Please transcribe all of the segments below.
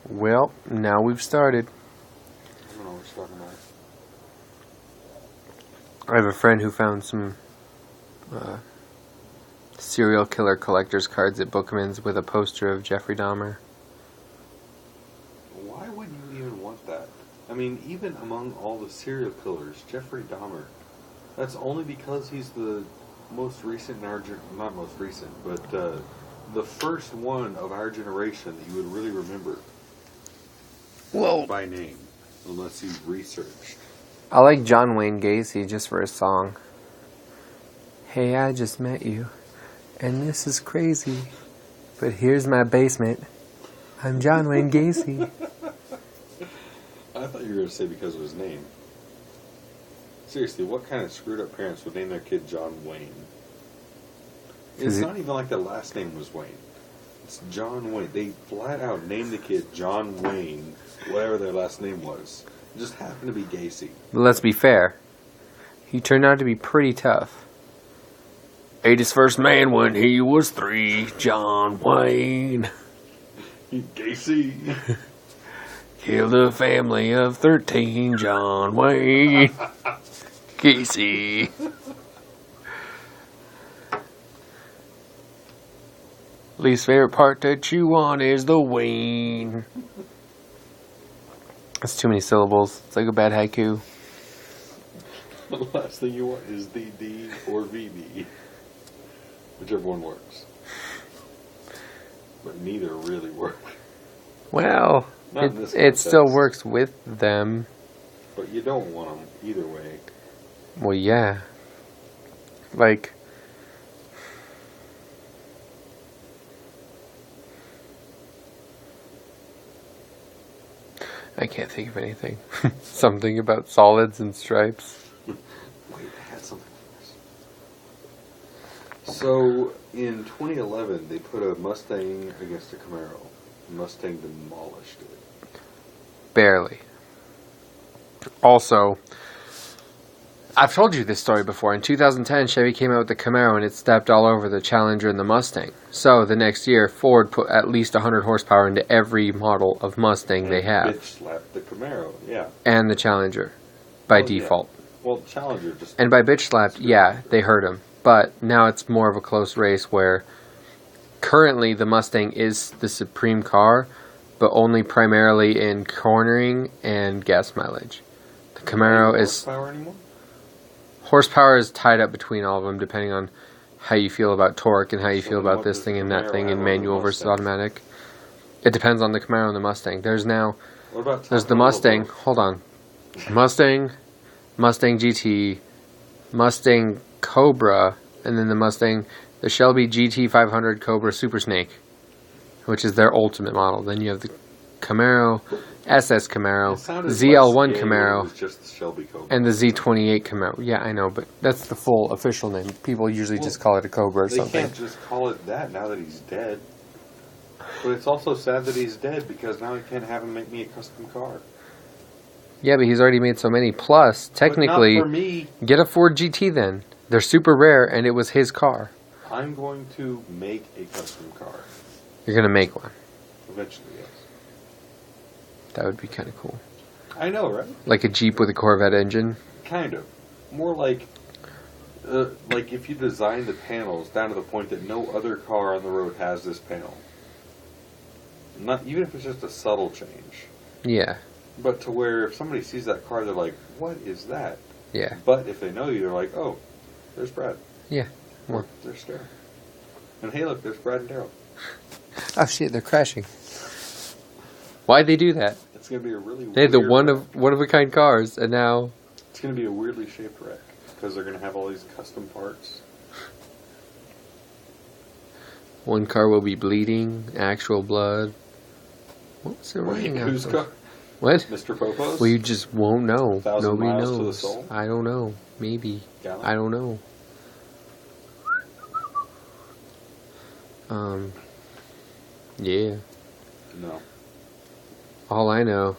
Well, now we've started. I don't know what you're talking about. I have a friend who found some serial killer collector's cards at Bookman's with a poster of Jeffrey Dahmer. Why would you even want that? I mean, even among all the serial killers, Jeffrey Dahmer, that's only because he's the most recent in our not most recent, but the first one of our generation that you would really remember. Well, by name, unless you researched. I like John Wayne Gacy just for his song. Hey, I just met you, and this is crazy, but here's my basement. I'm John Wayne Gacy. I thought you were going to say because of his name. Seriously, what kind of screwed up parents would name their kid John Wayne? It's not even like the last name was Wayne. It's John Wayne. They flat out named the kid John Wayne, whatever their last name was. It just happened to be Gacy. But let's be fair. He turned out to be pretty tough. Ate his first man when he was 3, John Wayne. Gacy. Killed a family of 13, John Wayne. Gacy. Least favorite part to chew on is the Wayne. That's too many syllables. It's like a bad haiku. The last thing you want is the D or VD. Whichever one works. But neither really work. Well, it still works with them. But you don't want them either way. Well, yeah. Like, I can't think of anything. Something about solids and stripes. Wait, I had something for this. So, in 2011, they put a Mustang against a Camaro. Mustang demolished it. Barely. Also, I've told you this story before. In 2010, Chevy came out with the Camaro and it stepped all over the Challenger and the Mustang. So, the next year, Ford put at least 100 horsepower into every model of Mustang they have. Bitch slapped the Camaro, yeah. And the Challenger, by default. Yeah. Well, Challenger just... And by bitch slapped, yeah, they hurt him. But now it's more of a close race where currently the Mustang is the supreme car, but only primarily in cornering and gas mileage. The Camaro is... horsepower anymore? Horsepower is tied up between all of them, depending on how you feel about torque and how you feel about this thing and that thing, and manual versus automatic. It depends on the Camaro and the Mustang. There's the Mustang. Hold on. Mustang GT, Mustang Cobra, and then the Shelby GT 500 Cobra Super Snake, which is their ultimate model. Then you have the Camaro, SS Camaro, ZL1 Camaro, just the Shelby Cobra. and the Z28 Camaro. Yeah, I know, but that's the full official name. People usually just call it a Cobra or something. They can't just call it that now that he's dead. But it's also sad that he's dead because now I can't have him make me a custom car. Yeah, but he's already made so many. Plus, technically, but not for me. Get a Ford GT then. They're super rare, and it was his car. I'm going to make a custom car. You're going to make one. Eventually, yes. That would be kind of cool. I know, right? Like a Jeep with a Corvette engine? Kind of. More like if you design the panels down to the point that no other car on the road has this panel. Not even if it's just a subtle change. Yeah. But to where if somebody sees that car, they're like, what is that? Yeah. But if they know you, they're like, oh, there's Brad. Yeah. Or there's Darrell. And hey, look, there's Brad and Darrell. Oh shit, they're crashing. Why'd they do that? It's going to be a really They had the one of a kind cars, and now it's going to be a weirdly shaped wreck because they're going to have all these custom parts. One car will be bleeding, actual blood. What's it raining out? Whose car? What? Mr. Popo's? Well, you just won't know. 1,000 Nobody miles knows. to the soul? I don't know. Maybe. Gallon? I don't know. Yeah. No. All I know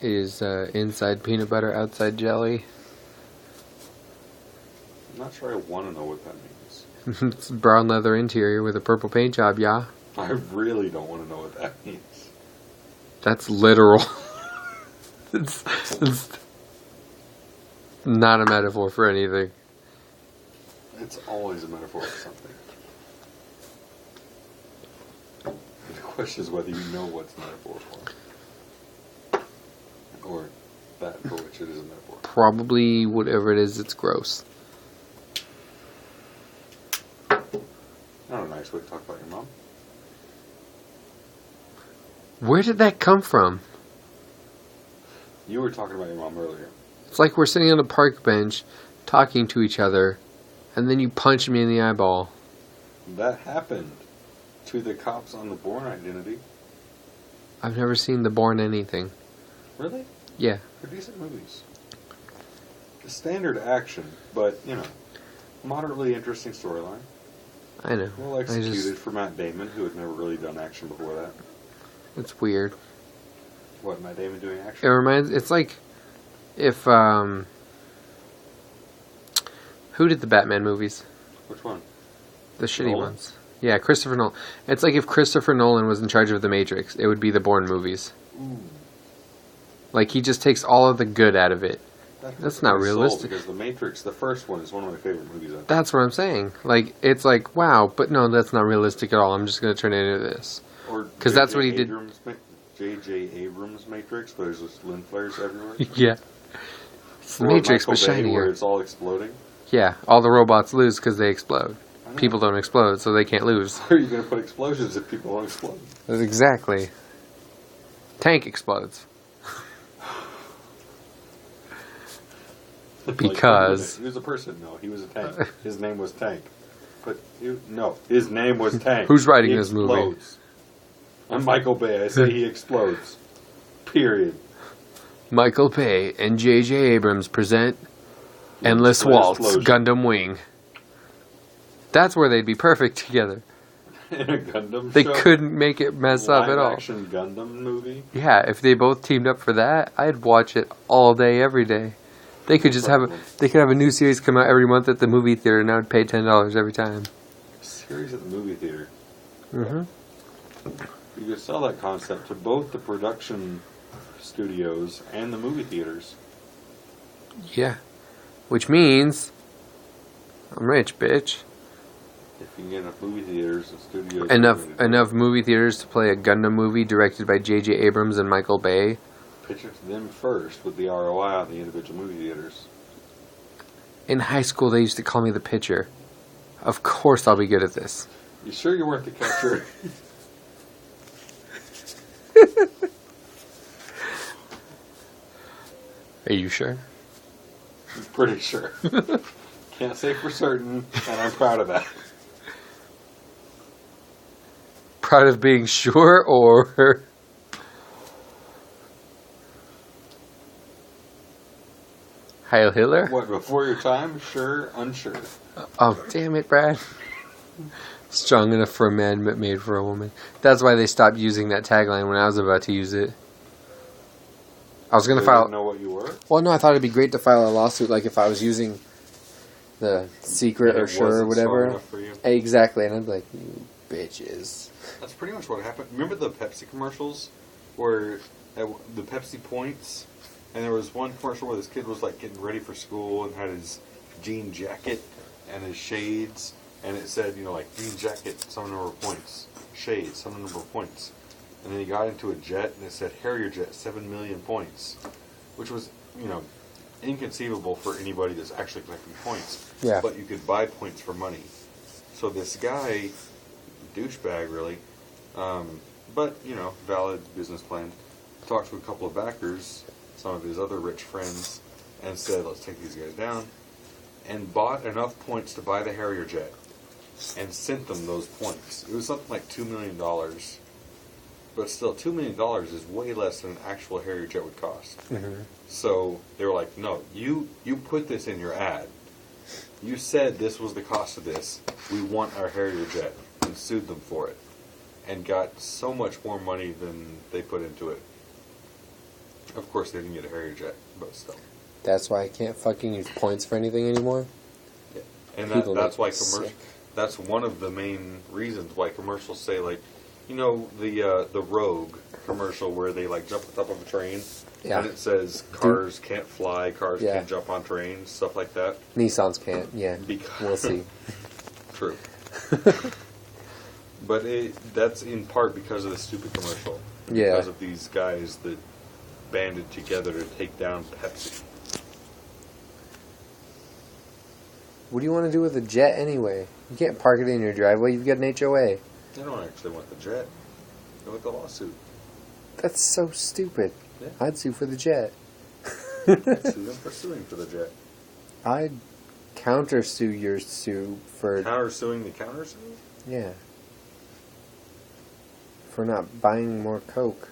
is inside peanut butter, outside jelly. I'm not sure I want to know what that means. It's brown leather interior with a purple paint job, yeah. I really don't want to know what that means. That's literal. it's not a metaphor for anything. It's always a metaphor for something. The question is whether you know what's a metaphor for. Or that for which it is a metaphor. Probably whatever it is, it's gross. Not a nice way to talk about your mom. Where did that come from? You were talking about your mom earlier. It's like we're sitting on a park bench talking to each other, and then you punch me in the eyeball. That happened to the cops on the Bourne Identity. I've never seen The Bourne anything. Really? Yeah. They're decent movies. The standard action, but, moderately interesting storyline. I know. Well executed for Matt Damon, who had never really done action before that. It's weird. What, Matt Damon doing It action? reminds... It's like if... Who did the Batman movies? Which one? The shitty Nolan? ones. Yeah, Christopher Nolan. It's like if Christopher Nolan was in charge of The Matrix, it would be the Bourne movies. Ooh. Like, he just takes all of the good out of it. That's not realistic. Because The Matrix, the first one, is one of my favorite movies ever. That's what I'm saying. Like, it's like, wow, but no, that's not realistic at all. I'm just going to turn it into this. Because that's what he did. J.J. Abrams Matrix, where there's just lens flares everywhere. Yeah. It's The Matrix, but Michael Bay, shinier. where it's all exploding. Yeah, all the robots lose because they explode. People don't explode, so they can't lose. Where are you going to put explosions if people don't explode? That's exactly. Tank explodes. Because... He was a person. No, he was a tank. His name was Tank. But, his name was Tank. Who's writing He this explodes. movie? I'm Michael Bay. I say he explodes. Period. Michael Bay and J.J. Abrams present Endless Waltz, Gundam Wing. That's where they'd be perfect together. In a Gundam They show? couldn't make it mess up at all. Live-action Gundam movie? Yeah, if they both teamed up for that, I'd watch it all day, every day. They could just have a new series come out every month at the movie theater, and I would pay $10 every time. Series at the movie theater. Mm-hmm. You could sell that concept to both the production studios and the movie theaters. Yeah. Which means I'm rich, bitch. If you can get enough movie theaters and studios. Enough movie theaters to play a Gundam movie directed by J.J. Abrams and Michael Bay. Pitch it to them first with the ROI on the individual movie theaters. In high school, they used to call me the pitcher. Of course I'll be good at this. You sure you weren't the catcher? Are you sure? I'm pretty sure. Can't say for certain, and I'm proud of that. Proud of being sure, or... Heil Hitler? What, before your time? Sure, unsure. Oh, damn it, Brad. Strong enough for a man, but made for a woman. That's why they stopped using that tagline when I was about to use it. I was going to file... Didn't know what you were? Well, no, I thought it'd be great to file a lawsuit, like if I was using the secret or sure or whatever. Exactly, and I'd be like, you bitches. That's pretty much what happened. Remember the Pepsi commercials? Where the Pepsi points... And there was one commercial where this kid was like getting ready for school and had his jean jacket and his shades, and it said, like jean jacket, some number of points, shades, some number of points. And then he got into a jet and it said Harrier jet, 7 million points, which was, inconceivable for anybody that's actually collecting points. Yeah. But you could buy points for money. So this guy, douchebag really, but valid business plan, talked to a couple of backers, some of his other rich friends, and said, let's take these guys down, and bought enough points to buy the Harrier jet, and sent them those points. It was something like $2 million, but still, $2 million is way less than an actual Harrier jet would cost. Mm-hmm. So they were like, no, you put this in your ad. You said this was the cost of this. We want our Harrier jet, and sued them for it, and got so much more money than they put into it. Of course, they didn't get a Harrier jet, but still. That's why I can't fucking use points for anything anymore? Yeah. And that's why that's one of the main reasons why commercials say, like, the Rogue commercial where they like jump on top of a train, Yeah. and it says cars can't fly, cars Yeah. can't jump on trains, stuff like that. Nissans can't. Yeah. Because We'll see. True. But that's in part because of the stupid commercial. Yeah. Because of these guys that banded together to take down Pepsi. What do you want to do with a jet anyway? You can't park it in your driveway. You've got an HOA. They don't actually want the jet. They want the lawsuit. That's so stupid. Yeah. I'd sue for the jet. I'd sue them for suing for the jet. I'd countersue your sue for... Counter-suing the counter-sue? Yeah. For not buying more Coke.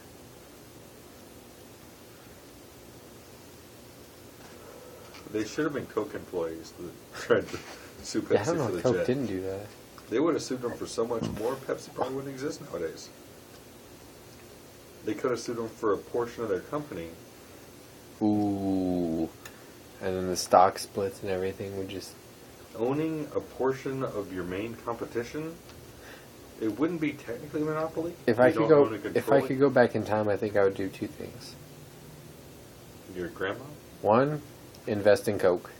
They should have been Coke employees that tried to sue Pepsi Yeah, I don't know for the if Coke jet. didn't do that. They would have sued them for so much more, Pepsi probably wouldn't exist nowadays. They could have sued them for a portion of their company. Ooh. And then the stock splits and everything would just... Owning a portion of your main competition, it wouldn't be technically a monopoly. If You I could don't own go, and if control I could go back in time, I think I would do two things. it. Your grandma? One, invest in Coke.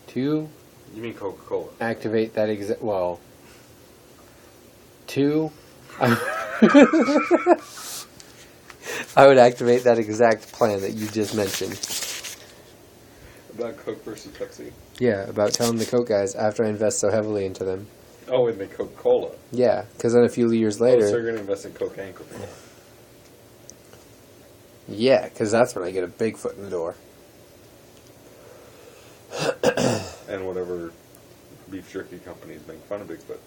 Two, You mean Coca-Cola? activate that exact... Well... Two... I would activate that exact plan that you just mentioned. About Coke versus Pepsi? Yeah, about telling the Coke guys after I invest so heavily into them. Oh, and the Coca-Cola. Yeah, because then a few years Oh, later... so you're going to invest in Coke and Coca-Cola. Yeah, because that's when I get a big foot in the door. And whatever beef jerky companies make fun of Bigfoot.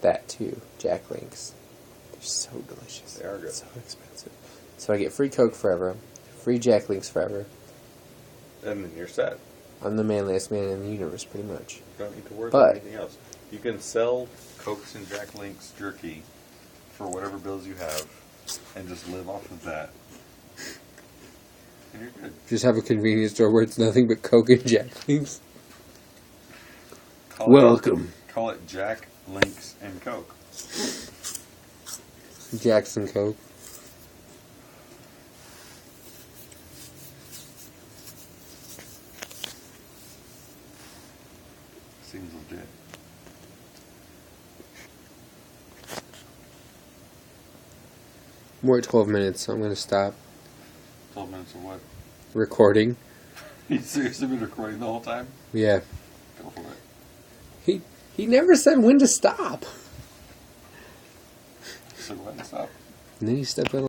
That too. Jack Links. They're so delicious. They are good. So expensive. So I get free Coke forever, free Jack Links forever. And then you're set. I'm the manliest man in the universe, pretty much. You don't need to worry But- about anything else. You can sell Cokes and Jack Links jerky for whatever bills you have and just live off of that. And you're good. Just have a convenience store where it's nothing but Coke and Jack Links. Call it Jack Links and Coke. Jackson Coke. Seems legit. We're at 12 minutes, so I'm going to stop 12 minutes of what? recording. You seriously been recording the whole time? Yeah. Go for it. He never said when to stop. So go ahead and stop. And then he stepped out.